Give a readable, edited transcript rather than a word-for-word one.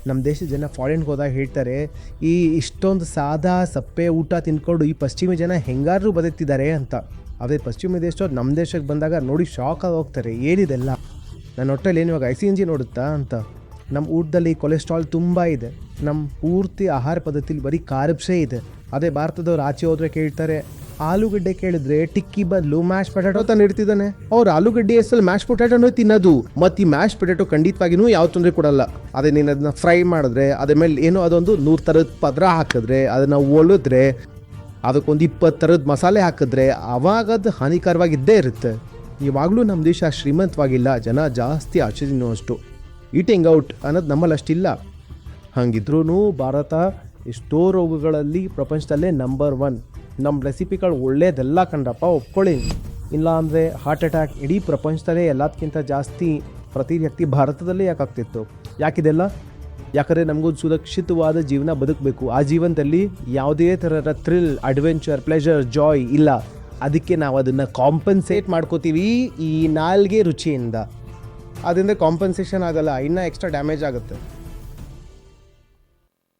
ನಮ್ಮ ದೇಶದ ಜನ ಫಾರಿನ್ಗೆ ಹೋದಾಗ ಹೇಳ್ತಾರೆ, ಈ ಇಷ್ಟೊಂದು ಸಾದಾ ಸಪ್ಪೆ ಊಟ ತಿಂದ್ಕೊಂಡು ಈ ಪಶ್ಚಿಮ ಜನ ಹೆಂಗಾದ್ರೂ ಬದುಕ್ತಿದ್ದಾರೆ ಅಂತ. ಅದೇ ಪಶ್ಚಿಮ ದೇಶದವ್ರು ನಮ್ಮ ದೇಶಕ್ಕೆ ಬಂದಾಗ ನೋಡಿ ಶಾಕ್ ಆಗಿ ಹೋಗ್ತಾರೆ, ಏನಿದೆಲ್ಲ ನನ್ನ ಹೊಟ್ಟೆಲಿ ಏನು ಇವಾಗ ICNG ನೋಡುತ್ತಾ ಅಂತ. ನಮ್ಮ ಊಟದಲ್ಲಿ ಕೊಲೆಸ್ಟ್ರಾಲ್ ತುಂಬ ಇದೆ, ನಮ್ಮ ಪೂರ್ತಿ ಆಹಾರ ಪದ್ಧತಿಲಿ ಬರೀ ಕಾರ್ಬ್ಸೇ ಇದೆ. ಅದೇ ಭಾರತದವ್ರು ಆಚೆ ಹೋದರೆ ಕೇಳ್ತಾರೆ, ಆಲೂಗಡ್ಡೆ ಕೇಳಿದ್ರೆ ಟಿಕ್ಕಿ ಬದಲು ಮ್ಯಾಶ್ ಪೊಟ್ಯಾಟೊ ತಾನು ಇಡ್ತಿದ್ದಾನೆ. ಅವ್ರು ಆಲೂಗಡ್ಡೆ ಹೆಸರಲ್ಲಿ ಮ್ಯಾಶ್ ಪೊಟ್ಯಾಟೊನೂ ತಿನ್ನೋದು. ಮತ್ತು ಈ ಮ್ಯಾಶ್ ಪೊಟ್ಯಾಟೊ ಖಂಡಿತವಾಗಿಯೂ ಯಾವ ತೊಂದರೆ ಕೊಡಲ್ಲ. ಅದೇ ನೀನು ಅದನ್ನ ಫ್ರೈ ಮಾಡಿದ್ರೆ, ಅದ್ರ ಮೇಲೆ ಏನೋ ಅದೊಂದು 100 ಥರದ ಪದರ ಹಾಕಿದ್ರೆ, ಅದನ್ನು ಒಲಿದ್ರೆ, ಅದಕ್ಕೊಂದು 20 ಥರದ ಮಸಾಲೆ ಹಾಕಿದ್ರೆ ಅವಾಗದು ಹಾನಿಕರವಾಗಿದ್ದೇ ಇರುತ್ತೆ. ಇವಾಗಲೂ ನಮ್ಮ ದೇಶ ಶ್ರೀಮಂತವಾಗಿಲ್ಲ, ಜನ ಜಾಸ್ತಿ ಆಚೆ ತಿನ್ನುವಷ್ಟು. ಈಟಿಂಗ್ ಔಟ್ ಅನ್ನೋದು ನಮ್ಮಲ್ಲಿ ಅಷ್ಟಿಲ್ಲ. ಹಂಗಿದ್ರೂ ಭಾರತ ಎಷ್ಟೋ ರೋಗಗಳಲ್ಲಿ ಪ್ರಪಂಚದಲ್ಲೇ ನಂಬರ್ 1. ನಮ್ಮ ರೆಸಿಪಿಗಳು ಒಳ್ಳೇದೆಲ್ಲ ಕಂಡ್ರಪ್ಪ, ಒಪ್ಕೊಳ್ಳಿ. ಇಲ್ಲ ಅಂದರೆ ಹಾರ್ಟ್ ಅಟ್ಯಾಕ್ ಇಡೀ ಪ್ರಪಂಚದಲ್ಲೇ ಎಲ್ಲದಕ್ಕಿಂತ ಜಾಸ್ತಿ ಪ್ರತಿ ವ್ಯಕ್ತಿ ಭಾರತದಲ್ಲೇ ಯಾಕಾಗ್ತಿತ್ತು. ಯಾಕಿದೆಲ್ಲ? ಯಾಕಂದರೆ ನಮಗೊಂದು ಸುರಕ್ಷಿತವಾದ ಜೀವನ ಬದುಕಬೇಕು. ಆ ಜೀವನದಲ್ಲಿ ಯಾವುದೇ ಥರದ ಥ್ರಿಲ್, ಅಡ್ವೆಂಚರ್, ಪ್ಲೆಷರ್, ಜಾಯ್ ಇಲ್ಲ. ಅದಕ್ಕೆ ನಾವು ಅದನ್ನು ಕಾಂಪನ್ಸೇಟ್ ಮಾಡ್ಕೋತೀವಿ ಈ ನಾಲ್ಗೆ ರುಚಿಯಿಂದ. ಅದರಿಂದ ಕಾಂಪನ್ಸೇಷನ್ ಆಗಲ್ಲ, ಇನ್ನೂ ಎಕ್ಸ್ಟ್ರಾ ಡ್ಯಾಮೇಜ್ ಆಗುತ್ತೆ.